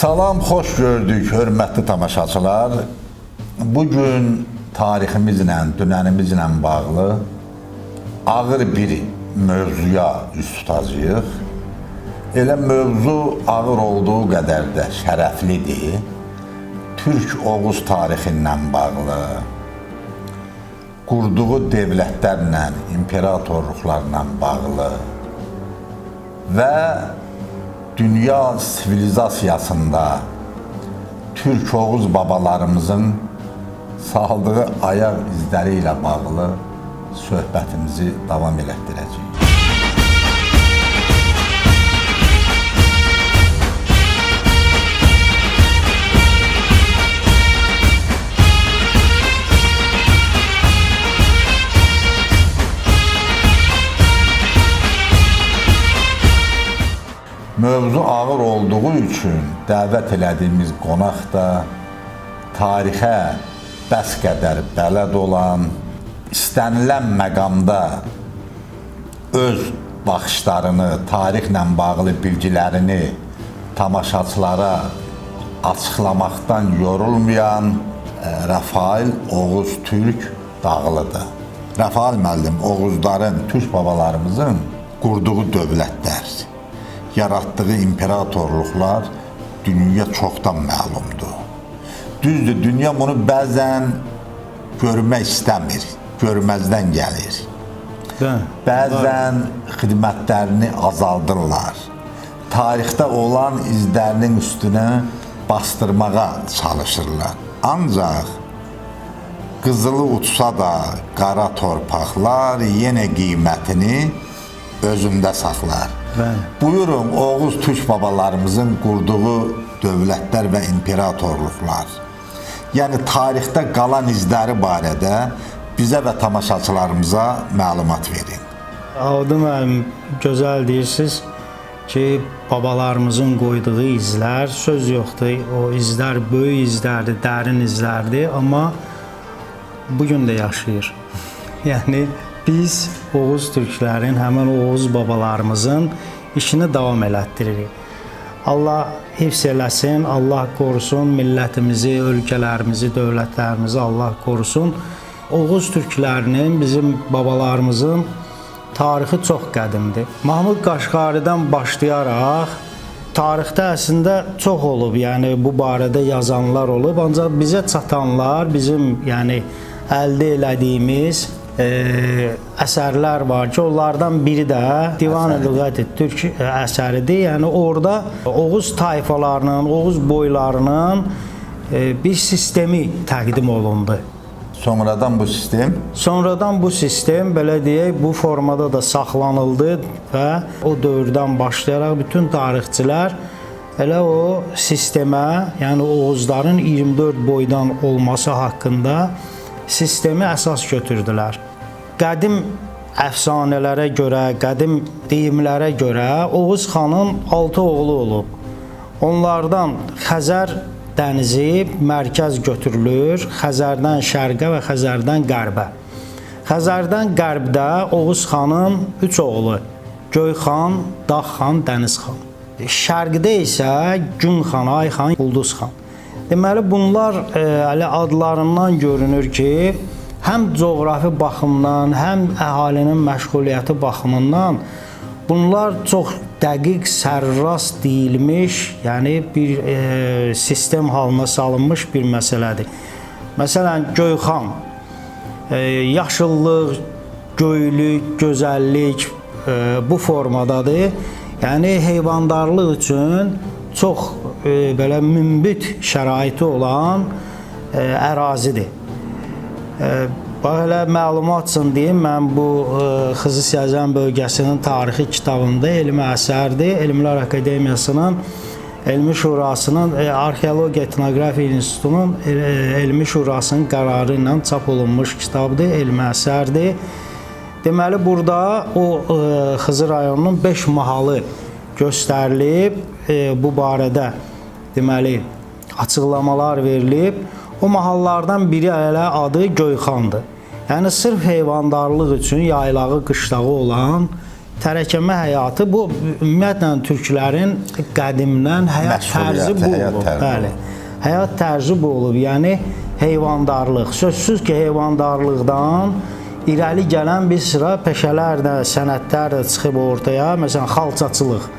Salam, xoş gördük, hörmətli tamaşaçılar. Bugün tariximizlə, dünənimizlə bağlı ağır bir mövzuya üz tutacağıq. Elə mövzu ağır olduğu qədər də şərəflidir. Türk-Oğuz tarixindən bağlı, qurduğu devlətlərlə, imperatorluqlarla bağlı və dünya sivilizasiyasında Türk-Oğuz babalarımızın saldığı ayaq izləri ilə bağlı söhbətimizi davam elətdirəcəyik. Mövzu ağır olduğu üçün dəvət elədiyimiz qonaq da tarixə bəs qədər bələd olan, istənilən məqamda öz baxışlarını, tarixlə bağlı bilgilərini tamaşaçılara açıqlamaqdan yorulmayan Rafail Oğuz Türk Dağlıdır. Rafail müəllim, Oğuzların, Türk babalarımızın qurduğu dövlətlər, yaratdığı imperatorluqlar dünyaya çoxdan məlumdur. Düzdür, dünya bunu bəzən görmək istəmir, görməzdən gəlir. Bəzən xidmətlərini azaldırlar. Tarixdə olan izlərinin üstünə bastırmağa çalışırlar. Ancaq qızılı uçsa da qara torpaqlar yenə qiymətini özündə saxlar. Buyurun, Oğuz Türk babalarımızın qurduğu dövlətlər və imperatorluqlar, yəni tarixdə qalan izləri barədə bizə və tamaşaçılarımıza məlumat verin. Avdı müəllim, gözəl deyirsiniz ki, babalarımızın qoyduğu izlər, söz yoxdur, o izlər böyük izlərdir, dərin izlərdir, amma bugün də yaşayır. Yəni, biz Oğuz türklərin, həmin Oğuz babalarımızın işini davam elətdiririk. Allah hifz eləsin, Allah qorusun millətimizi, ölkələrimizi, dövlətlərimizi Allah qorusun. Oğuz türklərinin, bizim babalarımızın tarixi çox qədimdir. Mahmud Qaşqaridən başlayaraq tarixdə əslində çox olub, yəni bu barədə yazanlar olub, ancaq bizə çatanlar, bizim yəni əldə elədiyimiz əsərlər var ki, onlardan biri də Divan-ı Lüğət-i Türk əsəridir. Yəni orada Oğuz tayfalarının, Oğuz boylarının bir sistemi təqdim olundu. Sonradan bu sistem belə deyək, bu formada da saxlanıldı və o dövrdən başlayaraq bütün tarixçilər elə o sistemə, yəni Oğuzların 24 boydan olması haqqında sistemi əsas götürdülər. Qədim əfsanələrə görə, qədim deyimlərə görə Oğuz xanın 6 oğlu olub. Onlardan Xəzər dənizi mərkəz götürülür, Xəzərdən şərqə və Xəzərdən qərbə. Xəzərdən qərbdə Oğuz xanın 3 oğlu, Göyxan, Dağxan, Dənizxan. Şərqdə isə Günxan, Ayxan, Ulduzxan. Deməli, bunlar adlarından görünür ki, həm coğrafi baxımdan, həm əhalinin məşğuliyyəti baxımından bunlar çox dəqiq, sərrast deyilmiş, yəni bir sistem halına salınmış bir məsələdir. Məsələn, Göyxan, yaşıllıq, göylük, gözəllik bu formadadır. Yəni, heyvandarlıq üçün çox belə münbit şəraiti olan ərazidir. Bax, elə məlumat üçün deyim, mən bu Xızı Siyəzən bölgəsinin tarixi kitabında elmi əsərdir. Elmlər Akademiyasının, Elmi Şurasının, Arxeologiya Etnografiya İnstitutunun Elmi Şurasının qərarı ilə çap olunmuş kitabdır, elmi əsərdir. Deməli, burada o Xızı rayonunun 5 mahalı göstərilib, bu barədə deməli açıqlamalar verilib. O mahallardan biri elə adı Göyxandır. Yəni sırf heyvandarlıq üçün yaylağı, qışlağı olan tərəkəmə həyatı bu ümumiyyətlə türklərin qədimdən həyat tərzi bu olub. Bəli. Həyat tərzi bu olub. Yəni heyvandarlıq. Sözsüz ki, heyvandarlıqdan irəli gələn bir sıra peşələr də, sənətlər də çıxıb ortaya. Məsələn, xalçaçılıq.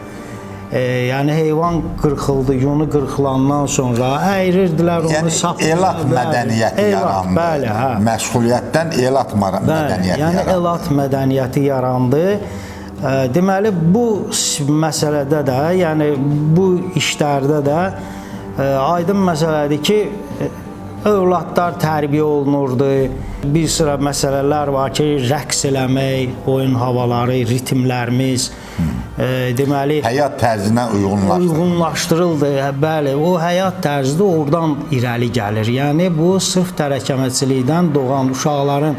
Yəni heyvan qırxıldı, yunu qırxılandan sonra əyirirdilər onu, yəni elat mədəniyyəti yarandı. Bəli, hə. Məşğuliyyətdən elat mədəniyyəti yarandı. Yəni elat mədəniyyəti yarandı. Deməli bu məsələdə də, yəni bu işlərdə də aydın məsələdir ki, övladlar tərbiyə olunurdu. Bir sıra məsələlər var ki, rəqs eləmək, oyun havaları, ritmlərimiz, deməli həyat tərzinə uyğunlaşdırıldı. Bəli, o həyat tərzi də oradan irəli gəlir. Yəni bu sırf tərəkəməçilikdən doğan uşaqların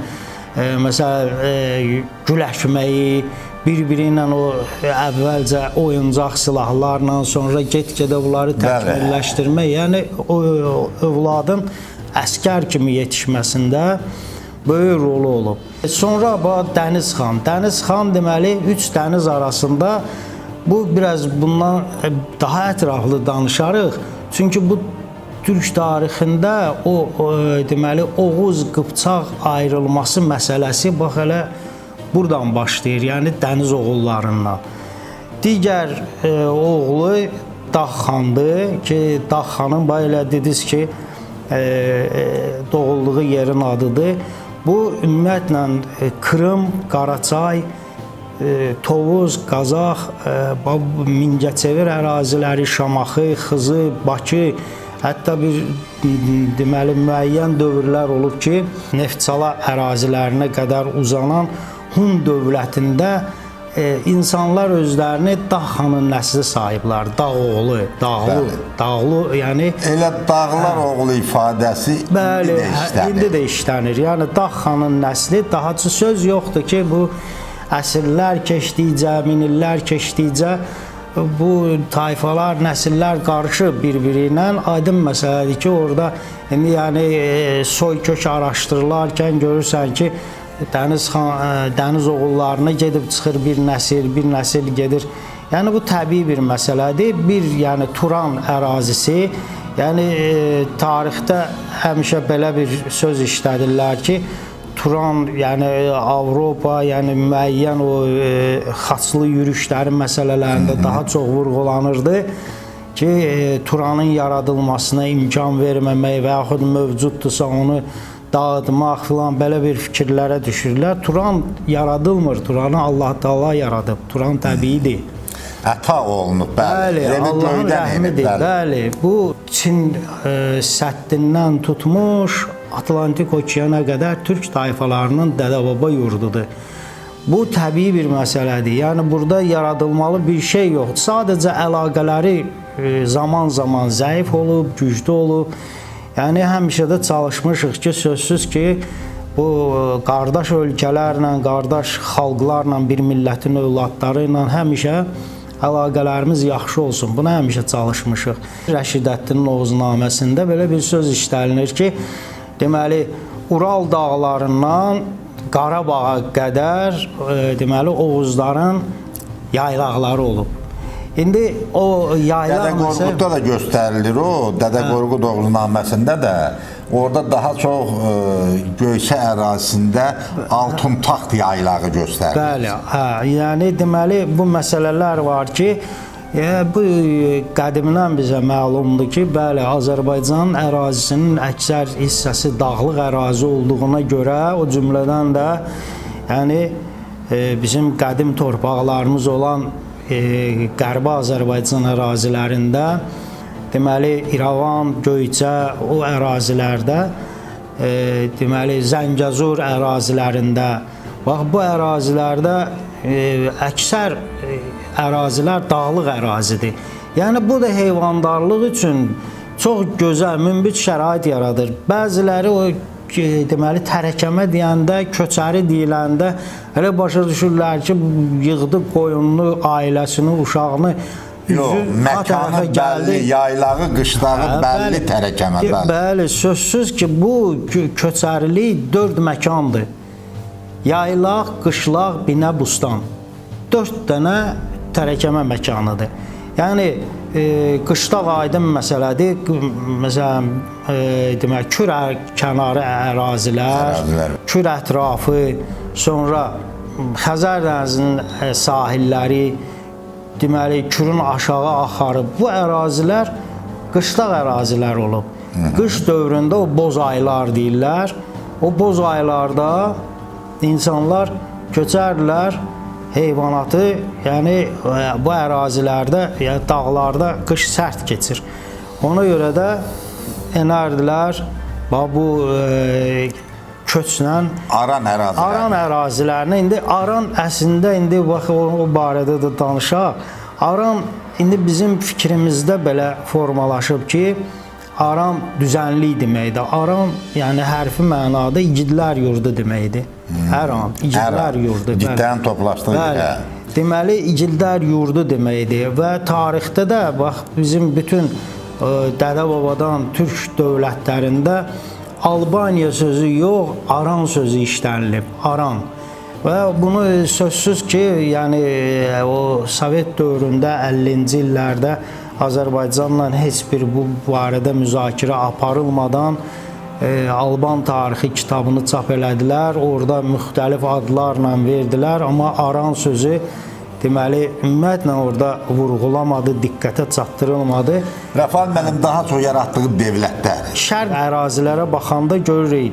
məsələn güləşməyi, bir-biri ilə o əvvəlcə oyuncaq silahlarla, sonra get-gedə bunları təkmilləşdirmək, yəni o övladın əskər kimi yetişməsində böyük rolu olub. Sonra Dəniz xan. Dəniz xan deməli 3 dəniz arasında bu biraz bundan daha ətraflı danışarıq. Çünki bu Türk tarixində o deməli Oğuz Qıpçaq ayrılması məsələsi bax elə buradan başlayır. Yəni dəniz oğullarından. Digər oğlu Dağ xandır ki, Dağ xanın belə dediniz ki, doğulduğu yerin adıdır. Bu ümumiyyətlə Krım, Qaraçay, Tovuz, Qazax, Mingəçevir əraziləri, Şamaxı, Xızı, Bakı, hətta bir deməli müəyyən dövrlər olub ki, Neftçala ərazilərinə qədər uzanan Hun dövlətində insanlar özlərini Dağ xanın nəsli sayıblar. Dağ oğlu, Dağlı, yəni elə Dağlar oğlu ifadəsi bəli, indi də işlənir. Yəni Dağ xanın nəsli, daha söz yoxdur ki, bu əsrlər keçdikcə, minillər keçdikcə bu tayfalar, nəsillər qarışıb bir-biri ilə. Aydın məsələdir ki, orada indi yəni soykök araşdırılarkən görürsən ki, dəniz oğullarına gedib çıxır bir nəsil gedir. Yəni bu təbii bir məsələdir. Bir, yəni Turan ərazisi, yəni tarixdə həmişə belə bir söz işlədirlər ki, Turan, yəni Avropa, yəni müəyyən o xaçlı yürüşlərin məsələlərində daha çox vurğulanırdı ki, Turanın yaradılmasına imkan verməmək və yaxud mövcuddursa onu dağıtmaq filan belə bir fikirlərə düşürlər. Turan yaradılmır. Turanı Allah Taala yaradıb. Turan təbiidir. Əta olunub, bəli. Bəli, Allahın rəhmidir. Bəli, bu Çin səddindən tutmuş Atlantik okeana qədər türk tayfalarının dədə-baba yurdudur. Bu təbii bir məsələdir. Yəni burada yaradılmalı bir şey yoxdur. Sadəcə əlaqələri zaman-zaman zəif olub, güclü olub. Yəni həmişə də çalışmışıq ki, sözsüz ki, bu qardaş ölkələrlə, qardaş xalqlarla, bir millətin övladları ilə həmişə əlaqələrimiz yaxşı olsun. Buna həmişə çalışmışıq. Rəşidəddinin Oğuznaməsində belə bir söz işlənilir ki, deməli Ural dağlarından Qarabağa qədər deməli Oğuzların yaylaqları olub. İndi o yaylaq Dədə Qorqudda da göstərilir o, Dədə Qorqud Oğuznaməsində də orada daha çox Göyçə ərazisində altın taxt yaylağı göstərilir. Bəli, hə, yəni deməli bu məsələlər var ki, bu qədimdən bizə məlumdur ki, bəli, Azərbaycan ərazisinin əksər hissəsi dağlıq ərazi olduğuna görə, o cümlədən də yəni bizim qədim torpaqlarımız olan Qərbi Azərbaycan ərazilərində, deməli İrəvan, Göyçə, o ərazilərdə, deməli Zəngəzur ərazilərində, bax bu ərazilərdə əksər ərazilər dağlıq ərazidir. Yəni bu da heyvandarlıq üçün çox gözəl, münbit şərait yaradır. Bəziləri o deməli tərəkəmə deyəndə, köçəri deyiləndə elə başa düşürlər ki, yığdı qoyununu, ailəsini, uşağını, məkanı bəlli, yaylağı, qışlağı bəlli tərəkəmə bəlli. Bəli, sözsüz ki, bu köçərilik 4 məkandır. Yaylaq, qışlaq, binə, bustan. 4 dənə tərəkəmə məkanıdır. Yəni qışlaq aydın məsələdir. Məsələn, demək Kür kənarı ərazilər, Kür ətrafı, sonra Xəzər dənizinin sahilləri, deməli Kürün aşağı axarı, bu ərazilər qışlaq ərazilər olub. Qış dövründə o boz aylar deyirlər. O boz aylarda insanlar köçərlər heyvanatı, yəni bu ərazilərdə, yəni dağlarda qış sərt keçir. Ona görə də enərdilər bu köçlə Aran ərazilərinə. İndi Aran əslində indi bax o barədə də danışaq. Aran indi bizim fikrimizdə belə formalaşıb ki, Aran düzənlik deməkdir. Aran yəni hərfi mənada igidlər yurdu deməkdir. Aran igidlər yurdu. İgidlərin toplaşdığı yer. Deməli igidlər yurdu deməkdir və tarixdə də bax bizim bütün dədə-babadan türk dövlətlərində Albaniya sözü yox, Aran sözü işlənilib. Aran. Və bunu sözsüz ki, yəni o Sovet dövründə 50-ci illərdə Azərbaycanla heç bir bu barədə müzakirə aparılmadan Alban tarixi kitabını çap elədilər. Orada müxtəlif adlarla verdilər, amma Aran sözü deməli ümumiyyətlə orada vurğulamadı, diqqətə çatdırılmadı. Rəfal müəllim daha çox yaratdığı dövlətlər. Şərq ərazilərə baxanda görürük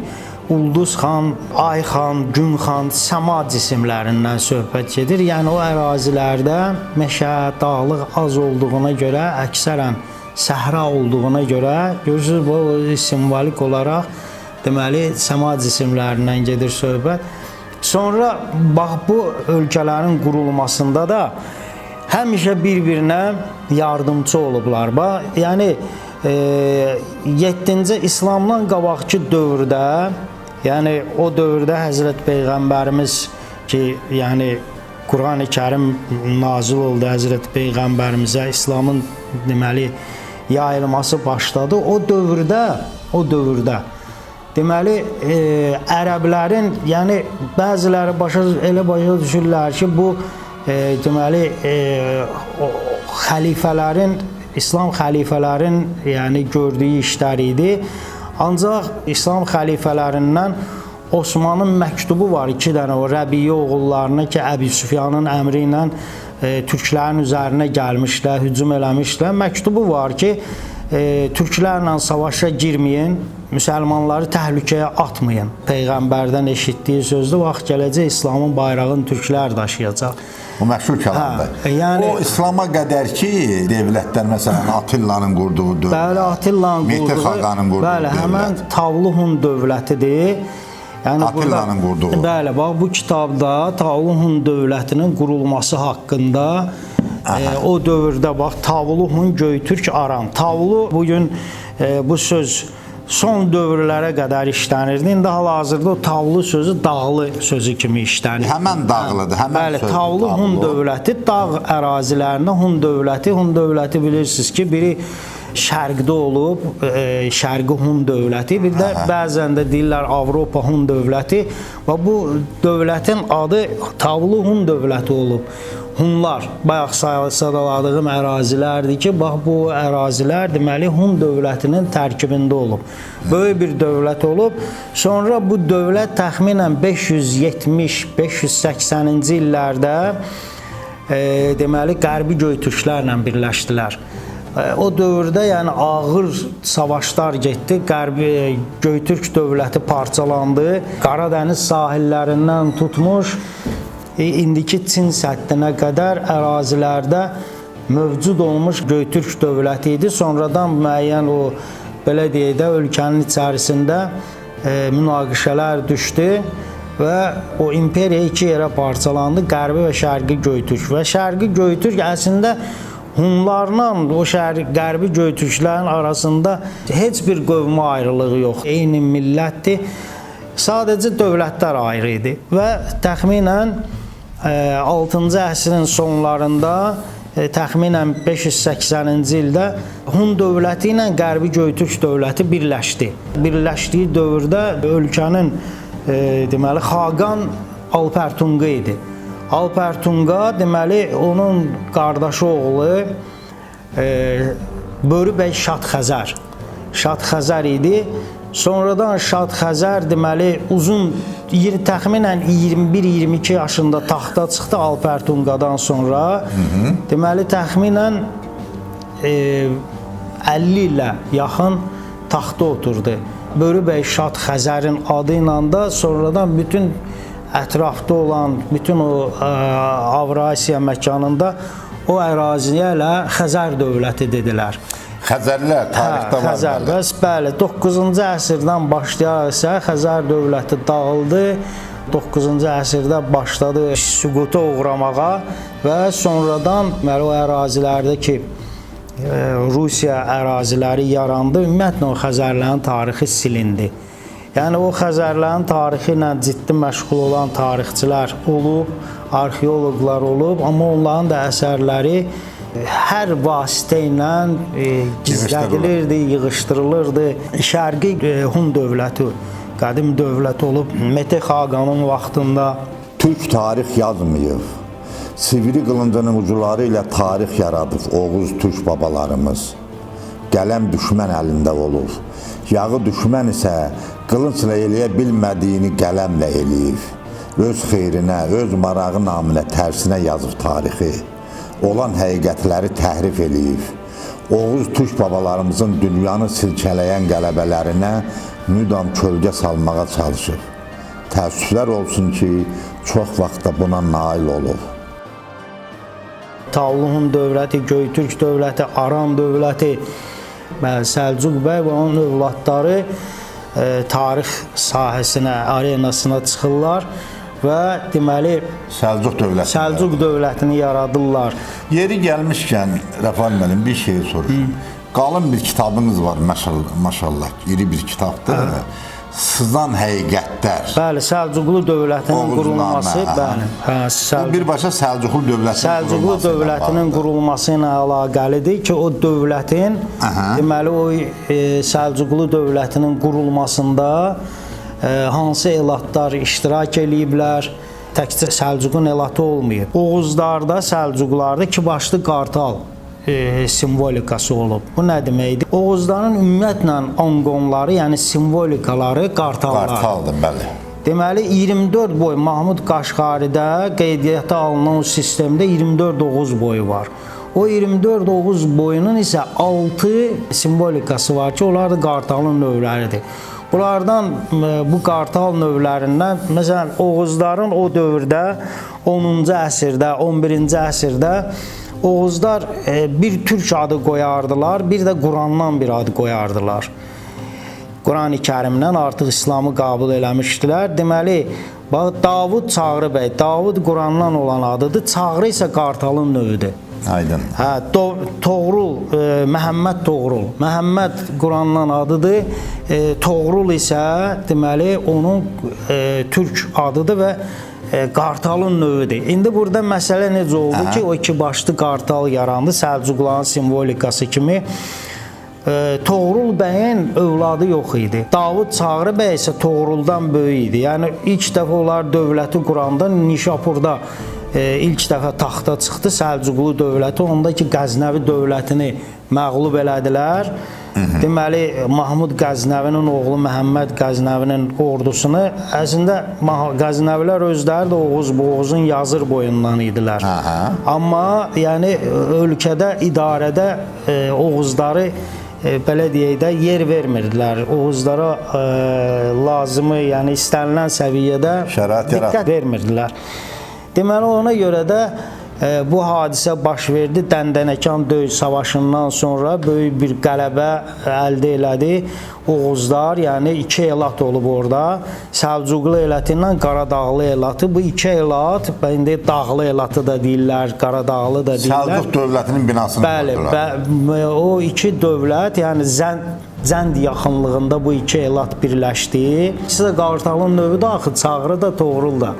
Ulduz xan, Ay xan, Gün xan, səma cisimlərindən söhbət gedir. Yəni o ərazilərdə meşə, dağlıq az olduğuna görə, əksərən səhra olduğuna görə görürsünüz bu simvolik olaraq deməli səma cisimlərindən gedir söhbət. Sonra bax bu ölkələrin qurulmasında da həmişə bir-birinə yardımçı olublar. Yəni 7-ci İslamdan qabaqki dövrdə, yəni o dövrdə Həzrət Peyğəmbərimiz ki, yəni Qurani Kərim nazil oldu Həzrət Peyğəmbərimizə, İslamın deməli yayılması başladı. O dövrdə deməli ərəblərin, yəni bəziləri elə başa düşürlər ki, bu deməli xəlifələrin, İslam xəlifələrin yəni gördüyü işlər idi. Ancaq İslam xəlifələrindən Osmanın məktubu var, 2 dənə o Rəbiyyə oğullarına ki, Əbi Süfyanın əmri ilə türklərin üzərinə gəlmişlər, hücum eləmişlər. Məktubu var ki, türklərlə savaşa girməyin, müsəlmanları təhlükəyə atmayın. Peyğəmbərdən eşitdiyi sözdür, vaxt gələcək İslamın bayrağını türklər daşıyacaq. O məşhur kəlamdır. Yəni, o İslama qədər ki, dövlətlər, məsələn, Attillanın qurduğu dövlət. Bəli, Attillanın qurduğu. Mehter Xaqanın qurduğu dövlət. Bəli, həmən Tavlu Hun dövlətidir. Yəni Attillanın qurduğu. Bəli, bax bu kitabda Tavlu Hun dövlətinin qurulması haqqında o dövrdə bax Tavlu Hun, Göytürk, Aran. Tavlu bugün bu söz son dövrlərə qədər işlənirdi. İndi hal-hazırda o Tavlu sözü dağlı sözü kimi işlənir. Həmən dağlıdır, həmən bəli, sözdür. Tavlu Hun dövləti, dağ ərazilərində Hun dövləti bilirsiniz ki, biri şərqdə olub, şərqi Hun dövləti, bir də bəzən də deyirlər Avropa Hun dövləti və bu dövlətin adı Tavlu Hun dövləti olub. Hunlar, bayaq sadaladığım ərazilərdir ki, bax bu ərazilər deməli Hun dövlətinin tərkibində olub. Böyük bir dövlət olub. Sonra bu dövlət təxminən 570-580-ci illərdə deməli Qərbi Göytürklərlə birləşdilər. O dövrdə yəni ağır savaşlar getdi. Qərbi Göytürk dövləti parçalandı. Qaradəniz sahillərindən tutmuş indiki Çin səddinə qədər ərazilərdə mövcud olmuş Göytürk dövləti idi. Sonradan müəyyən o belə deyək də ölkənin içərisində münaqişələr düşdü və o imperiya 2 yerə parçalandı. Qərbi və Şərqi Göytürk və Şərqi Göytürk əslində Hunlarla o Qərbi Göytürklərin arasında heç bir qövmə ayrılığı yox. Eyni millətdir. Sadəcə dövlətlər ayrı idi və təxminən 6-cı əsrin sonlarında təxminən 580-ci ildə Hun dövləti ilə Qərbi Göytürk dövləti birləşdi. Birləşdiyi dövrdə ölkənin deməli Xaqan Alpertunqa idi. Alpertunqa deməli onun qardaşı oğlu Börü bəy Şadxəzər. Şadxəzər idi. Sonradan Şadxəzər deməli uzun təxminən 21-22 yaşında taxta çıxdı Alpertunqadan sonra. Deməli təxminən 50 ilə yaxın taxta oturdu. Börü bəy Şadxəzərin adı ilə də sonradan bütün ətrafda olan bütün o Avrasiya məkanında o əraziyə elə Xəzər dövləti dedilər. Xəzərlər tarixdə var. Xəzərlər, bəli, 9-cu əsrdən başlayaraqsa Xəzər dövləti dağıldı. 9-cu əsrdə başladı süquta uğramağa və sonradan o ərazilərdə ki Rusiya əraziləri yarandı. Ümumiyyətlə o Xəzərlərin tarixi silindi. Yəni o Xəzərlərin tarixi ilə ciddi məşğul olan tarixçilər olub, arxeoloqlar olub, amma onların da əsərləri hər vasitə ilə gizlədilirdi, yığışdırılırdı. Şərqi Hun dövləti, qədim dövlət olub, Mete Xaqanın vaxtında. Türk tarix yazmayıb. Sivri qılıncının ucuları ilə tarix yaradıb Oğuz Türk babalarımız. Qələm düşmən əlində olur. Yağı düşmən isə qılıncla eləyə bilmədiyini qələmlə eləyib. Öz xeyrinə, öz marağı naminə tərsinə yazıb tarixi. Olan həqiqətləri təhrif eləyib. Oğuz Türk babalarımızın dünyanı silkələyən qələbələrinə müdam kölgə salmağa çalışıb. Təəssüflər olsun ki, çox vaxtda buna nail olub. Tağlıhun dövləti, Göytürk dövləti, Aran dövləti, Səlcuq bəy və onun övladları tarix sahəsinə, arenasına çıxırlar və deməli Səlcuq dövlətini yaradırlar. Yeri gəlmişkən Rəfal müəllim bir şey soruşum. Qalın bir kitabınız var maşallah, iri bir kitabdır. Sızan həqiqətlər. Bəli, Səlcuqlu dövlətinin qurulması, bəli. Bu birbaşa Səlcuqlu dövlətinin qurulması ilə əlaqəlidir ki, o dövlətin, deməli o Səlcuqlu dövlətinin qurulmasında hansı elatlar iştirak eləyiblər? Təkcə Səlcuqun elatı olmayıb. Oğuzlarda, Səlcuqlarda iki başlı qartal simvolikası olub. Bu nə deməkdir? Oğuzların ümumiyyətlə anqonları, yəni simvolikaları qartallar. Qartaldır, bəli. Deməli 24 boy Mahmud Qaşqaridə qeydiyyata alınan o sistemdə 24 Oğuz boyu var. O 24 Oğuz boyunun isə 6 simvolikası var ki, onlar da qartalın növləridir. Bunlardan, bu qartal növlərindən, məsələn, Oğuzların o dövrdə 10-cu əsrdə, 11-ci əsrdə Oğuzlar bir türk adı qoyardılar, bir də Qurandan bir adı qoyardılar. Qurani Kərimdən artıq İslamı qəbul eləmişdilər. Deməli, Davud Çağrı bəy, Davud Qurandan olan adıdır, Çağrı isə qartalın növüdür. Aydın. Toğrul, Məhəmməd Toğrul. Məhəmməd Qurandan adıdır, Toğrul isə deməli onun türk adıdır və qartalın növüdür. İndi burada məsələ necə oldu ki, o iki başlı qartal yarandı, Səlcuqların simvolikası kimi. Toğrul bəyin övladı yox idi. Davud Çağrı bəy isə Toğruldan böyük idi. Yəni ilk dəfə onlar dövləti quranda Nişapurda ilk dəfə taxta çıxdı Səlcuqlu dövləti. Onda ki, Qəznəvi dövlətini məğlub elədilər. Deməli, Mahmud Qəznəvinin oğlu Məhəmməd Qəznəvinin ordusunu, əslində Qəznəvilər özləri də Oğuzun yazır boyundan idilər. Amma yəni ölkədə, idarədə Oğuzları belə deyək də yer vermirdilər. Oğuzlara lazımı, yəni istənilən səviyyədə diqqət vermirdilər. Deməli, ona görə də bu hadisə baş verdi. Dəndənəkan döyüş savaşından sonra böyük bir qələbə əldə elədi Oğuzlar. Yəni iki elat olub orada. Səlcuqlu elatı ilə Qaradağlı elatı. Bu iki elat, indi Dağlı elatı da deyirlər, Qaradağlı da deyirlər. Səlcuq dövlətinin binasını qurdular. Bəli, o iki dövlət, yəni Zənd yaxınlığında bu iki elat birləşdi. İkisi də qartalın növüdür, axı Çağrı da, Toğrul da.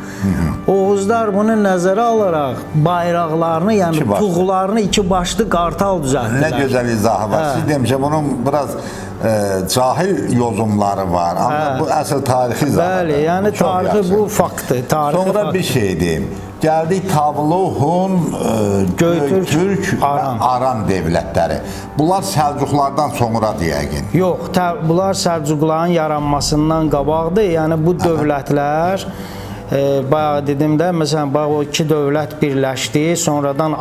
Oğuzlar bunu nəzərə alaraq bayraqlarını, yəni tuğlarını iki başlı qartal düzəltdilər. Nə gözəl izahı var. Siz demişə bunun biraz cahil yozumları var. Amma bu əsl tarixi izahıdır. Bəli, yəni tarixi bu faktdır. Sonra bir şey deyim. Gəldik Tavluhun, Göytürk və Aran dövlətləri. Bunlar Səlcuqlardan sonradır yəqin. Yox, bunlar Səlcuqların yaranmasından qabaqdır. Yəni bu dövlətlər bayağı dedim də, məsələn, o iki dövlət birləşdi. Sonradan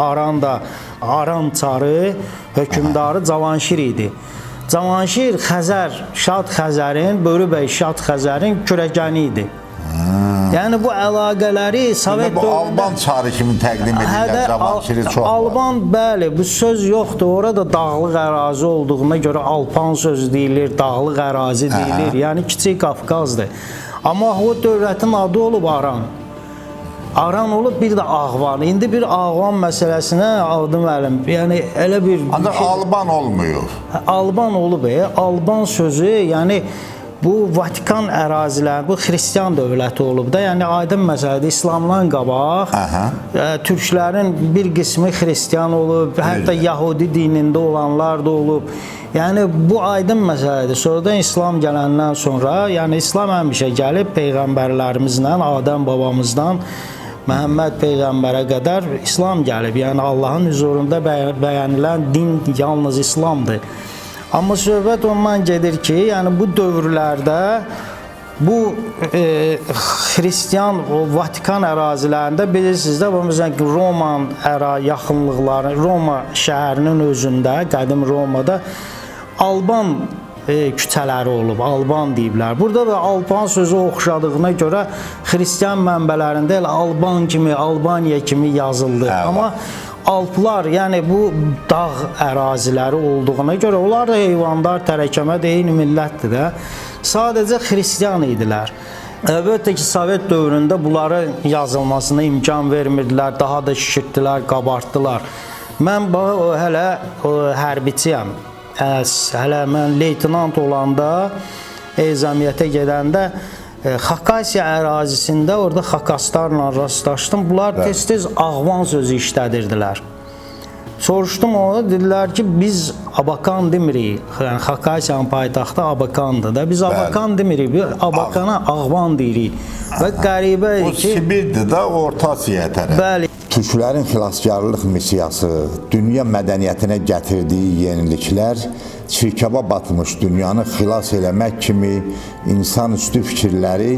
Aran çarı hökmdarı Cavanşir idi. Cavanşir Şad Xəzərin, Börübəy Şad Xəzərin kürəkəni idi. Yəni bu əlaqələri Sovet dövründə... Bu Alban çarı kimi təqdim edirlər Cavanşiri çox var. Alban, bəli, bu söz yoxdur. Orada dağlıq ərazi olduğuna görə Alpan sözü deyilir, dağlıq ərazi deyilir. Yəni Kiçik Qafqazdır. Amma o dövlətin adı olub Aran. Aran olub, bir də Ağvan. İndi bir Ağvan məsələsinə aldım əlim. Yəni elə bir... Ancaq Alban olmuyor. Alban olub, Alban sözü, yəni bu Vatikan əraziləri, bu xristian dövləti olub da, yəni aydın məsələdir, İslamdan qabaq türklərin bir qismi xristian olub, hətta Yahudi dinində olanlar da olub. Yəni bu aydın məsələdir. Sonradan İslam gələndən sonra, yəni İslam həmişə gəlib peyğəmbərlərimizlə, Adəm babamızdan Məhəmməd peyğəmbərə qədər İslam gəlib. Yəni Allahın huzurunda bəyənilən din yalnız İslamdır. Amma söhbət ondan gedir ki, yəni bu dövrlərdə bu xristian Vatikan ərazilərində bilirsiniz də, məsələn Roma yaxınlıqları, Roma şəhərinin özündə, qədim Romada Alban küçələri olub, Alban deyiblər. Burada da Alban sözü oxşadığına görə xristian mənbələrində elə Alban kimi, Albaniya kimi yazıldı. Amma Alplar, yəni bu dağ əraziləri olduğuna görə onlar da heyvandar, tərəkəmə eyni millətdir də. Sadəcə xristian idilər. Əlbəttə ki, Sovet dövründə bunların yazılmasına imkan vermirdilər, daha da şişirtdilər, qabartdılar. Mən hələ hərbiçiyəm. Hələ mən leytinant olanda, ezamiyyətə gedəndə Xakasiya ərazisində orada Xakaslarla rastlaşdım. Bunlar tez-tez Ağvan sözü işlədirdilər. Soruşdum ona, dedilər ki, biz Abakan demirik. Yəni Xakasiyanın paytaxtı Abakandır da. Biz Abakan demirik, Abakana Ağvan deyirik. Və qəribə ki... O Sibirdir da, Orta Asiya tərəf. Bəli. Türklərin xilaskarlıq missiyası, dünya mədəniyyətinə gətirdiyi yeniliklər çirkaba batmış dünyanı xilas eləmək kimi insanüstü fikirləri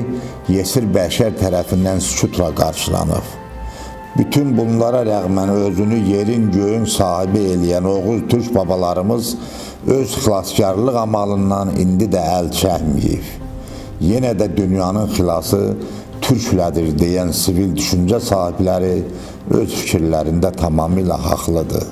yesir bəşər tərəfindən sükutla qarşılanıb. Bütün bunlara rəğmən özünü yerin, göyün sahibi eləyən Oğuz türk babalarımız öz xilaskarlıq amalından indi də əl çəkməyib. Yenə də dünyanın xilası türklədir deyən sivil düşüncə sahibləri öz fikirlərində tamamilə haqlıdır.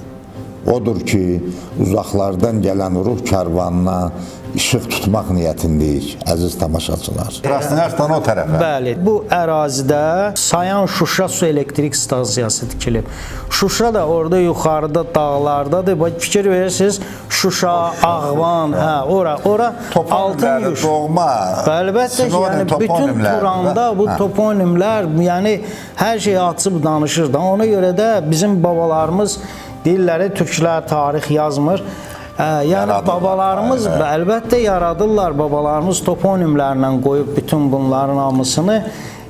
Odur ki, uzaqlardan gələn ruh kərvanına işıq tutmaq niyyətindəyik, əziz tamaşaçılar. Krasnoyardan o tərəfə. Bəli, bu ərazidə Sayan Şuşa su elektrik stansiyası tikilib. Şuşa da orada yuxarıda dağlardadır. Fikir verirsiniz, Şuşa, Ağvan, ora altın yuş. Doğma, Əlbəttə ki, yəni bütün Turanda bu toponimlər, yəni hər şeyi açıb danışır da. Ona görə də bizim babalarımız deyirlər, türklər tarix yazmır. Yəni babalarımız əlbəttə yaradırlar, babalarımız toponimlərlə qoyub bütün bunların hamısını.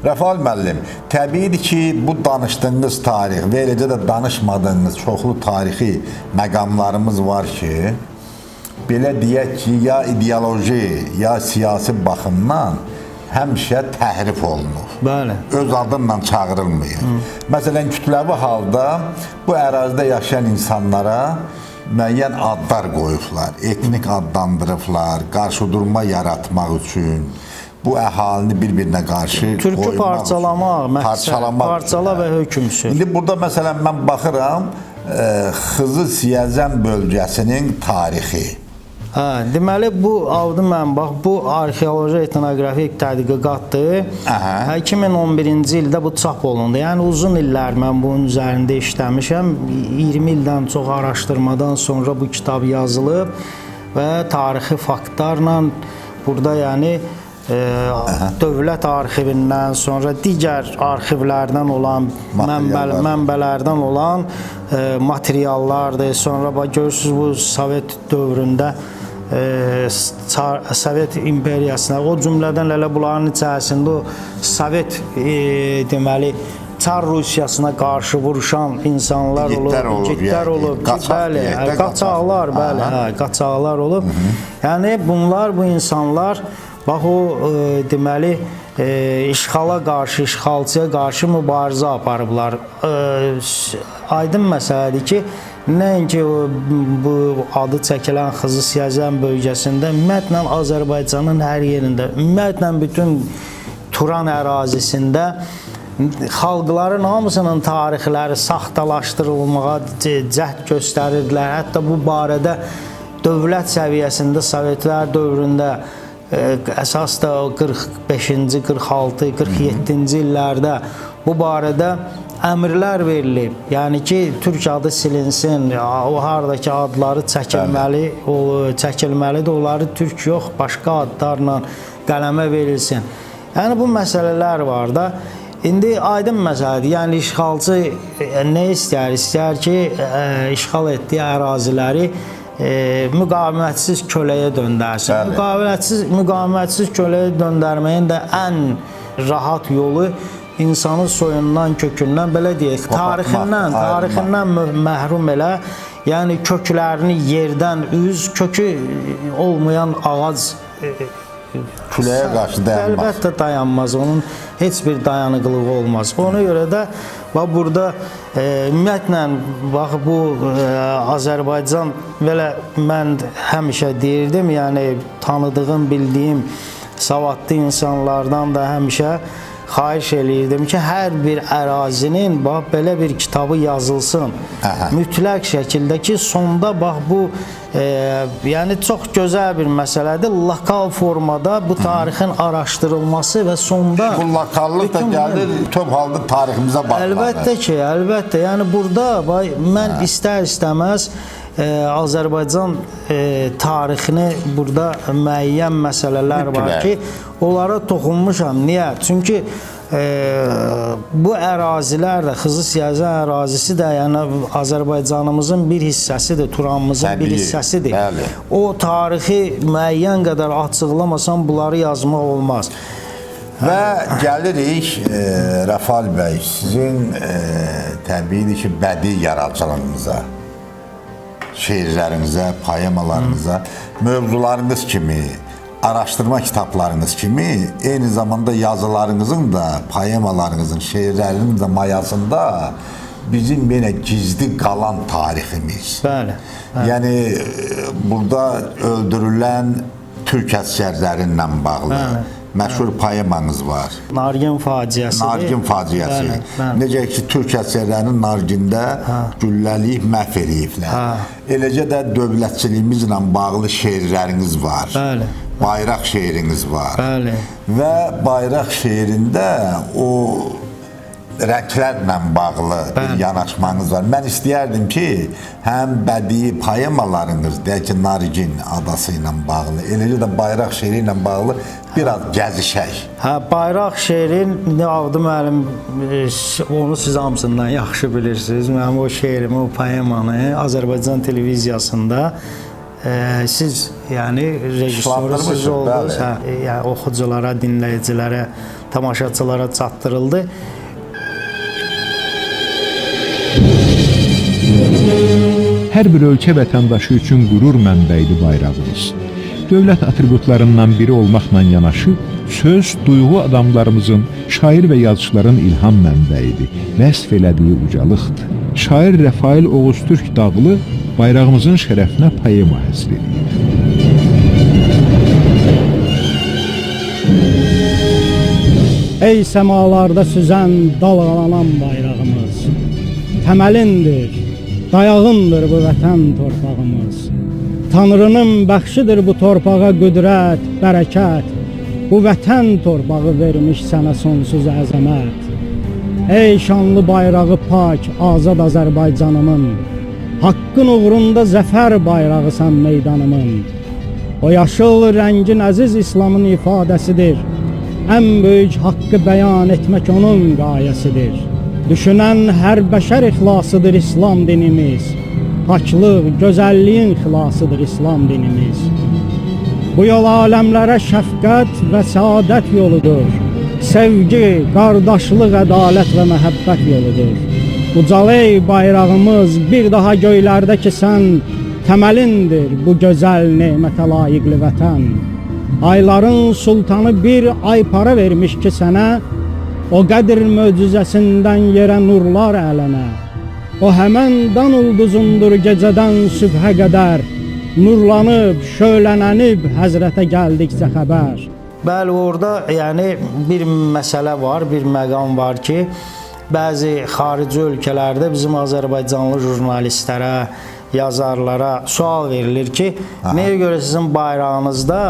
Rəfal müəllim, təbiidir ki, bu danışdığınız tarix və eləcə də danışmadığınız çoxlu tarixi məqamlarımız var ki, belə deyək ki, ya ideoloji, ya siyasi baxımdan həmişə təhrif olunur. Bəli. Öz adından çağırılmıyor. Məsələn, kütləvi halda bu ərazidə yaşayan insanlara müəyyən adlar qoyublar, etnik adlandırıblar, qarşıdurma yaratmaq üçün, bu əhalini bir-birinə qarşı türkü parçala və hökm sür. İndi burada məsələn mən baxıram, Xızı Siyəzən bölgəsinin tarixi. Deməli, bu aldım mən, bax, bu arxeoloji etnografik tədqiqatdır. 2011-ci ildə bu çap olundu. Yəni, uzun illər mən bunun üzərində işləmişəm. 20 ildən çox araşdırmadan sonra bu kitab yazılıb və tarixi faktlarla burada, yəni, dövlət arxivindən sonra digər arxivlərdən olan, mənbələrdən olan materiallardır. Sonra görürsünüz, bu Sovet dövründə Sovet imperiyasına, o cümlədən elə bunların içərisində o Sovet deməli Çar Rusiyasına qarşı vuruşan insanlar İgidlər olub, olub, igidlər yəni, olub, qaçaq bəli, deyək də, qaçaqlar, qaçaq. bəli, Aha. qaçaqlar olub. Yəni bunlar, bu insanlar bax o deməli işğala qarşı, işğalçıya qarşı mübarizə aparıblar. Aydın məsələdir ki, nəinki bu adı çəkilən Xızı Siyəzən bölgəsində, ümumiyyətlə Azərbaycanın hər yerində, ümumiyyətlə bütün Turan ərazisində xalqların hamısının tarixləri saxtalaşdırılmağa cəhd göstərirdilər. Hətta bu barədə dövlət səviyyəsində Sovetlər dövründə əsas da 45-ci, 46, 47-ci illərdə bu barədə əmrlər verilib. Yəni ki, türk adı silinsin, o hardakı adları çəkilməlidir, onları türk yox, başqa adlarla qələmə verilsin. Yəni bu məsələlər var da. İndi aydın məsələdir. Yəni işğalçı nə istər? İstər ki, işğal etdiyi əraziləri müqavimətsiz köləyə döndərsin. Müqavimətsiz köləyə döndərməyin də ən rahat yolu insanı soyundan, kökündən, belə deyək, tarixindən məhrum elə, yəni köklərini yerdən kökü olmayan ağac küləyə qarşı dayanmaz. Əlbəttə dayanmaz. Onun heç bir dayanıqlığı olmaz. Ona görə də burada ümumiyyətlə bax bu Azərbaycan belə mən həmişə deyirdim, yəni tanıdığım, bildiyim savadlı insanlardan da həmişə xahiş eləyirdim ki, hər bir ərazinin bax belə bir kitabı yazılsın. Mütləq şəkildə ki, sonda bax bu yəni çox gözəl bir məsələdir. Lokal formada bu tarixin araşdırılması və sonda bu lokallıq da gəlir, tüm halda tariximizə baxmalı. Əlbəttə ki, əlbəttə. Yəni burada mən istər-istəməz Azərbaycan tarixini burada müəyyən məsələlər var ki, onlara toxunmuşam. Niyə? Çünki bu ərazilər də, Xızı Siyəzən ərazisi də yəni Azərbaycanımızın bir hissəsidir, Turanımızın bir hissəsidir. O tarixi müəyyən qədər açıqlamasan bunları yazmaq olmaz. Və gəlirik Rəfal bəy, sizin təbiidir ki, bədii yaradıcılığınıza, şeirlərinizə, poemalarınıza, mövzularınız kimi, araşdırma kitablarınız kimi, eyni zamanda yazılarınızın da, poemalarınızın, şeirlərinin də mayasında bizim yenə gizli qalan tariximiz. Bəli. Yəni, burada öldürülən türk əsgərlərinlə bağlı məşhur poemanız var. Nargin faciəsi. Nargin faciəsi. Necə ki, türk əsgərlərinin Nargində gülləliyib, məhv eləyiblər. Eləcə də dövlətçiliyimizlə bağlı şeirləriniz var. Bayraq şeiriniz var. Və bayraq şeirində o rənglərlə bağlı bir yanaşmanız var. Mən istəyərdim ki, həm bədii poemalarınız, deyək ki, Nargin adası ilə bağlı, eləcə də bayraq şeiri ilə bağlı biraz gəzişək. Bayraq şeirin adı müəllim, onu siz hamısından yaxşı bilirsiniz. Mənim o şeirimi, o poemanı Azərbaycan televiziyasında siz, yəni rejissoru siz oldunuz, oxuculara, dinləyicilərə, tamaşaçılara çatdırıldı. Hər bir ölkə vətəndaşı üçün qürur mənbəyidir bayrağımız. Dövlət atributlarından biri olmaqla yanaşı, söz, duyğu adamlarımızın, şair və yazıçıların ilham mənbəyidir, vəsf elədiyi ucalıqdır. Şair Rəfail Oğuztürk Dağlı bayrağımızın şərəfinə poema həsr edir. Ey səmalarda süzən, dalğalanan bayrağımız, təməlindir, dayağındır bu vətən torpağımız. Tanrının bəxşidir bu torpağa qüdrət, bərəkət, bu vətən torpağı vermiş sənə sonsuz əzəmət. Ey şanlı bayrağı pak, azad Azərbaycanımın, haqqın uğrunda zəfər bayrağı sən meydanımın. O yaşıl rəngin əziz İslamın ifadəsidir, ən böyük haqqı bəyan etmək onun qayəsidir. Düşünən hər bəşər ixlasıdır İslam dinimiz, paklıq, gözəlliyin xilasıdır İslam dinimiz. Bu yol aləmlərə şəfqət və səadət yoludur, sevgi, qardaşlıq, ədalət və məhəbbət yoludur. Ucal ey bayrağımız, bir daha göylərdə ki sən təməlindir bu gözəl nemətə layiqli vətən. Ayların sultanı bir ay para vermiş ki sənə, o qədir möcüzəsindən yerə nurlar ələnə. O həmən dan ulduzundur gecədən sübhə qədər, nurlanıb, şölənənib həzrətə gəldikcə xəbər. Bəli, orada yəni bir məsələ var, bir məqam var ki, bəzi xarici ölkələrdə bizim Azərbaycanlı jurnalistlərə, yazarlara sual verilir ki, nəyə görə sizin bayrağınızda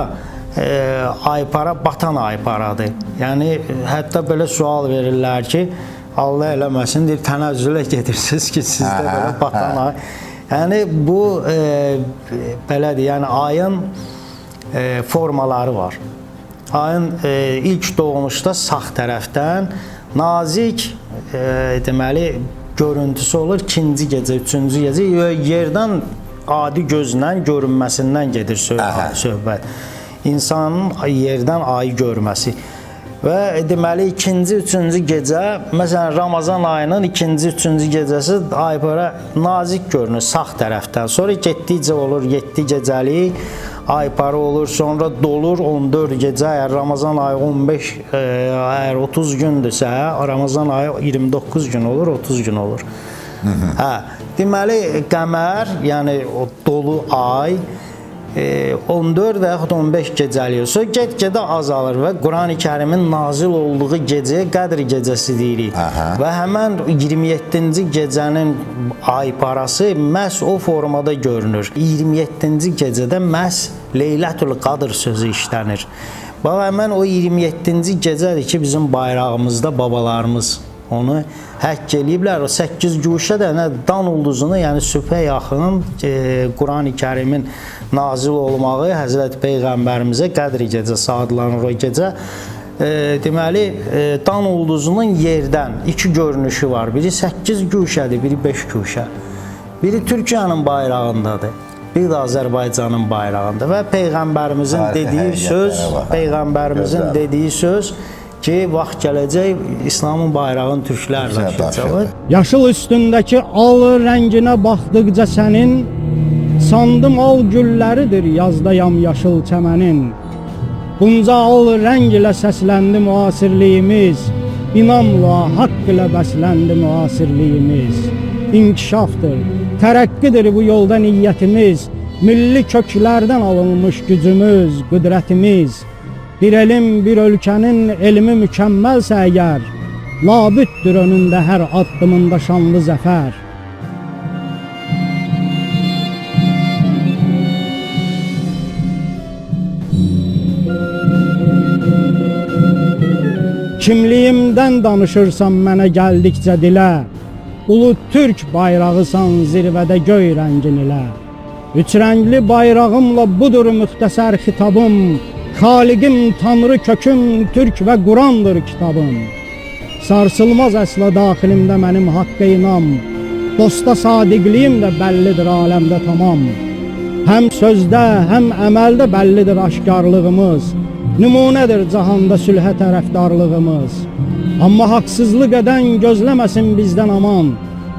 aypara batan ayparadır? Yəni, hətta belə sual verirlər ki, Allah eləməsin, deyir, tənəzzülə gedirsiniz ki, sizdə belə batan ay. Yəni, bu, belədir, yəni ayın formaları var. Ayın ilk doğmuşda sağ tərəfdən nazik, deməli, görüntüsü olur, ikinci gecə, üçüncü gecə, yerdən adi gözlə görünməsindən gedir söhbət. İnsanın yerdən ayı görməsi. Və deməli, ikinci, üçüncü gecə, məsələn, Ramazan ayının ikinci, üçüncü gecəsi aypara nazik görünür sağ tərəfdən. Sonra getdikcə olur 7 gecəlik aypara olur, sonra dolur 14 gecə, əgər Ramazan ayı 15, əgər 30 gündürsə, Ramazan ayı 29 gün olur, 30 gün olur. Deməli, qəmər, yəni o dolu ay, 14 və yaxud 15 gecəlik olsa, get-gedə azalır və Quran-ı Kərimin nazil olduğu gecəyə Qədr gecəsi deyirik. Və həmən 27-ci gecənin ay parası məhz o formada görünür. 27-ci gecədə məhz Leylətül Qadr sözü işlənir. Bax, həmən o 27-ci gecədir ki, bizim bayrağımızda babalarımız onu həkk eləyiblər. O 8 güşə də dan ulduzunu, yəni sübhə yaxın Quran-ı Kərimin nazil olmağı Həzrət Peyğəmbərimizə Qədr gecəsi adlanır o gecə. Deməli, dan ulduzunun yerdən iki görünüşü var. Biri 8 güşədir, biri 5 güşə. Biri Türkiyənin bayrağındadır, biri də Azərbaycanın bayrağında və Peyğəmbərimizin dediyi söz ki, vaxt gələcək, İslamın bayrağını türklərlə keçəcək. Yaşıl üstündəki al rənginə baxdıqca sənin, sandım al gülləridir yazdayam yaşıl çəmənin. Bunca al rəng ilə səsləndi müasirliyimiz, inamla, haqq ilə bəsləndi müasirliyimiz. İnkişafdır, tərəqqidir bu yolda niyyətimiz, milli köklərdən alınmış gücümüz, qüdrətimiz. Bir elm, bir ölkənin elmi mükəmməlsə əgər, labüddür önündə hər addımında şanlı zəfər. Kimliyimdən danışırsan mənə gəldikcə dilə, ulu türk bayrağısan zirvədə göy rəngin ilə. Üç rəngli bayrağımla budur müxtəsər xitabım, Xaliqim, Tanrı köküm, Türk və Qurandır kitabım. Sarsılmaz əsla daxilimdə mənim haqqa inam, dosta sadiqliyim də bəllidir aləmdə tamam. Həm sözdə, həm əməldə bəllidir aşkarlığımız, nümunədir cahanda sülhə tərəfdarlığımız. Amma haqsızlıq edən gözləməsin bizdən aman,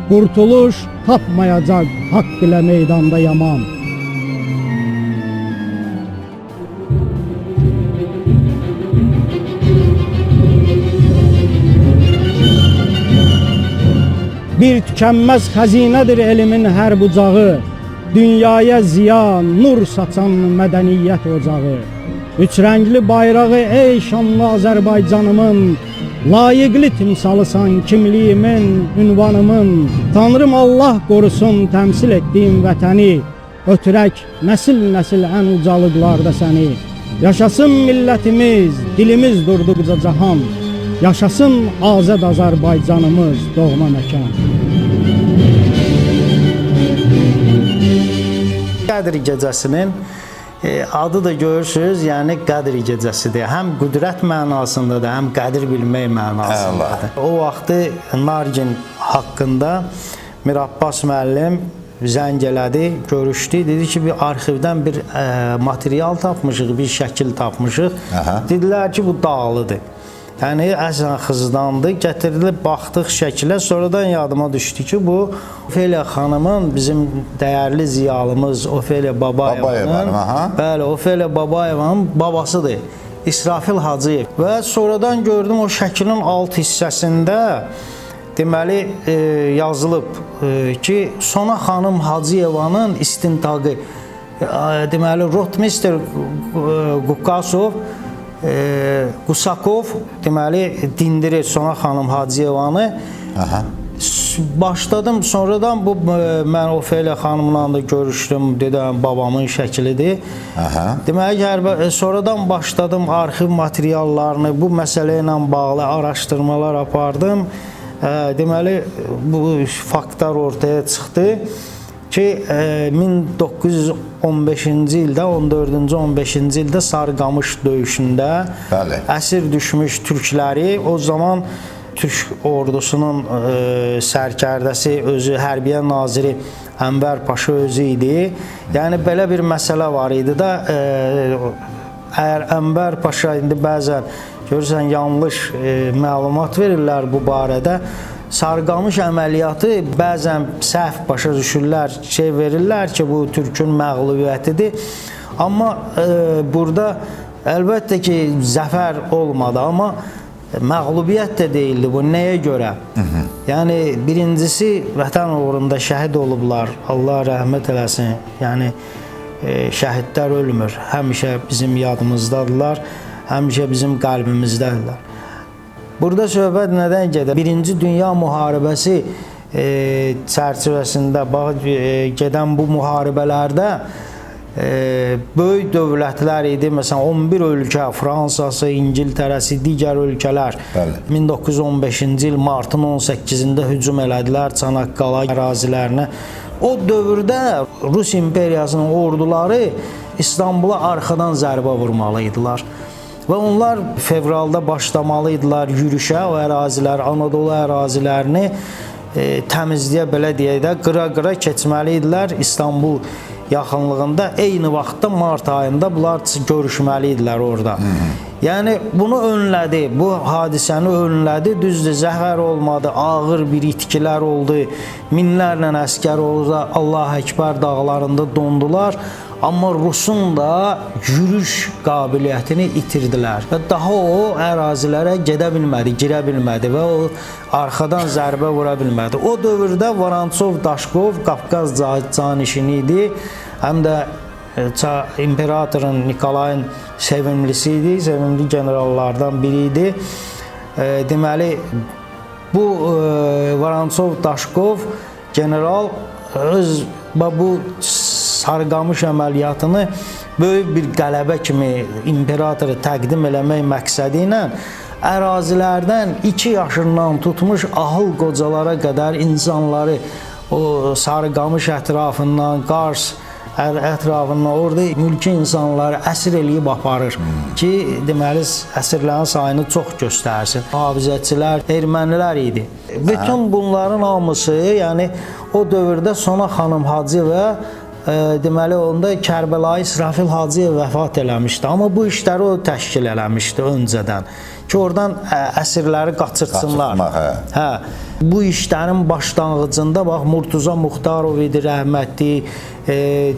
qurtuluş tapmayacaq haqq ilə meydanda yaman. Bir tükənməz xəzinədir elmin hər bucağı, dünyaya ziya, nur saçan mədəniyyət ocağı. Üç rəngli bayrağı ey şanlı Azərbaycanımın, layiqli timsalısan kimliyimin, ünvanımın. Tanrım Allah qorusun təmsil etdiyim vətəni, ötürək nəsil-nəsil ən ucalıqlarda səni. Yaşasın millətimiz, dilimiz durduqca cahan, yaşasın azad Azərbaycanımız, doğma məkan. Qədr gecəsinin adı da görürsünüz, yəni Qədr gecəsidir. Həm qüdrət mənasındadır, həm qədir bilmək mənasındadır. O vaxtı Nargin haqqında Mir Abbas müəllim zəng elədi, görüşdü, dedi ki, bir arxivdən bir material tapmışıq, bir şəkil tapmışıq. Dedilər ki, bu dağlıdır. Yəni əslən xızdandı, gətirilib baxdıq şəkilə, sonradan yadıma düşdü ki, bu Ofeliya xanımın bizim dəyərli ziyalımız Ofeliya Babayevanın, bəli, Ofeliya Babayevanın babasıdır. İsrafil Hacıyev. Və sonradan gördüm o şəklin alt hissəsində deməli yazılıb ki, Sona xanım Hacıyevanın istintaqı. Deməli Rotmister Qusakov deməli dindirir Sona xanım Hacıyevanı. Başladım, sonradan bu mən Ofeliya xanımla da görüşdüm, dedim babamın şəklidir. Deməli sonradan başladım arxiv materiallarını bu məsələ ilə bağlı araşdırmalar apardım. Deməli bu faktlar ortaya çıxdı ki 1915-ci ildə 14-cü 15-ci ildə Sarıqamış döyüşündə əsir düşmüş türkləri o zaman Türk ordusunun sərkərdəsi özü Hərbiyə naziri Ənvər Paşa özü idi. Yəni belə bir məsələ var idi də əgər Ənvər Paşa indi bəzən görürsən yanlış məlumat verirlər bu barədə. Sarıqamış əməliyyatı bəzən səhv başa düşürlər, verirlər ki, bu Türkün məğlubiyyətidir. Amma burada əlbəttə ki, zəfər olmadı, amma məğlubiyyət də deyildi bu. Nəyə görə? Yəni birincisi vətən uğrunda şəhid olublar. Allah rəhmət eləsin. Yəni şəhidlər ölmür. Həmişə bizim yadımızdadılar. Həmişə bizim qəlbimizdədirlər. Burada söhbət nədən gedir? Birinci Dünya müharibəsi çərçivəsində gedən bu müharibələrdə böyük dövlətlər idi. Məsələn 11 ölkə, Fransası, İngiltərəsi, digər ölkələr 1915-ci il martın 18-də hücum elədilər Çanaqqala ərazilərinə. O dövrdə Rus imperiyasının orduları İstanbula arxadan zərbə vurmalıydılar. Və onlar fevralda başlamalıydılar yürüşə, o ərazilər, Anadolu ərazilərini təmizliyə, belə deyək də, qıra-qıra keçməliydilər İstanbul yaxınlığında. Eyni vaxtda mart ayında bunlar görüşməliydilər orada. Yəni bunu önlədi, bu hadisəni önlədi, düzdür, zəfər olmadı, ağır bir itkilər oldu, minlərlə əskər orada Allah Əkbər dağlarında dondular. Amma Rusun da yürüş qabiliyyətini itirdilər və daha o ərazilərə gedə bilmədi, girə bilmədi və o arxadan zərbə vura bilmədi. O dövrdə Vorontsov Daşkov Qafqaz canişini idi, həm də imperatorun Nikolayın sevimlisi idi, sevimli generallardan biri idi. Deməli, bu Vorontsov Daşkov general öz bu Sarıqamış əməliyyatını böyük bir qələbə kimi imperatoru təqdim eləmək məqsədi ilə ərazilərdən 2 yaşından tutmuş ahıl qocalara qədər insanları o Sarıqamış ətrafından, Qars ətrafından orada mülki insanları əsir eləyib aparır ki, deməli əsirlərin sayını çox göstərsin. Mühafizəçilər ermənilər idi. Bütün bunların hamısı, yəni o dövrdə Sona xanım Hacıyeva deməli onda Kərbəlayı İsrafil Hacıyev vəfat eləmişdi. Amma bu işləri o təşkil eləmişdi öncədən ki, oradan əsirləri qaçırtsınlar. Bu işlərin başlanğıcında bax Murtuza Muxtarov idi, rəhmətli,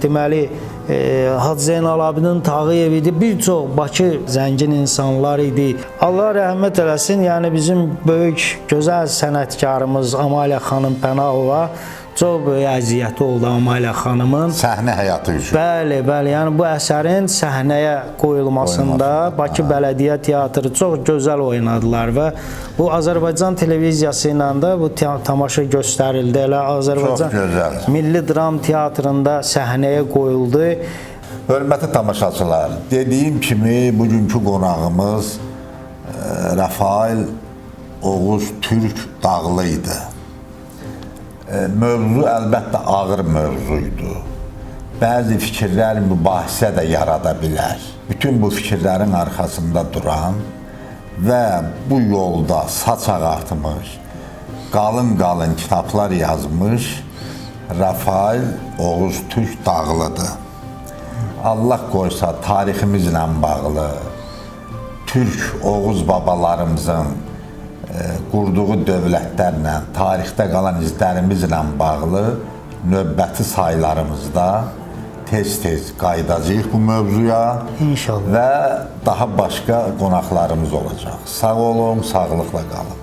deməli Hacı Zeynalabdin Tağıyev idi, bir çox Bakı zəngin insanlar idi. Allah rəhmət eləsin, yəni bizim böyük gözəl sənətkarımız Amaliya xanım Pənahova çox böyük əziyyəti oldu Amaliya xanımın. Səhnə həyatı üçün. Bəli, bəli. Yəni bu əsərin səhnəyə qoyulmasında Bakı Bələdiyyə Teatrı çox gözəl oynadılar və bu Azərbaycan televiziyası ilə də bu tamaşa göstərildi. Elə Azərbaycan Milli Dram Teatrında səhnəyə qoyuldu. Hörmətli tamaşaçılar, dediyim kimi bugünkü qonağımız Rafail Oğuz Türk Dağlı idi. Mövzu əlbəttə ağır mövzuydu. Bəzi fikirlər mübahisə də yarada bilər. Bütün bu fikirlərin arxasında duran və bu yolda saç ağartmış, qalın-qalın kitablar yazmış Rafail Oğuz Türk Dağlıdır. Allah qoysa tariximizlə bağlı, Türk Oğuz babalarımızın qurduğu dövlətlərlə, tarixdə qalan izlərimizlə bağlı növbəti saylarımızda tez-tez qayıdacağıq bu mövzuya. İnşallah. Və daha başqa qonaqlarımız olacaq. Sağ olun, sağlıqla qalın.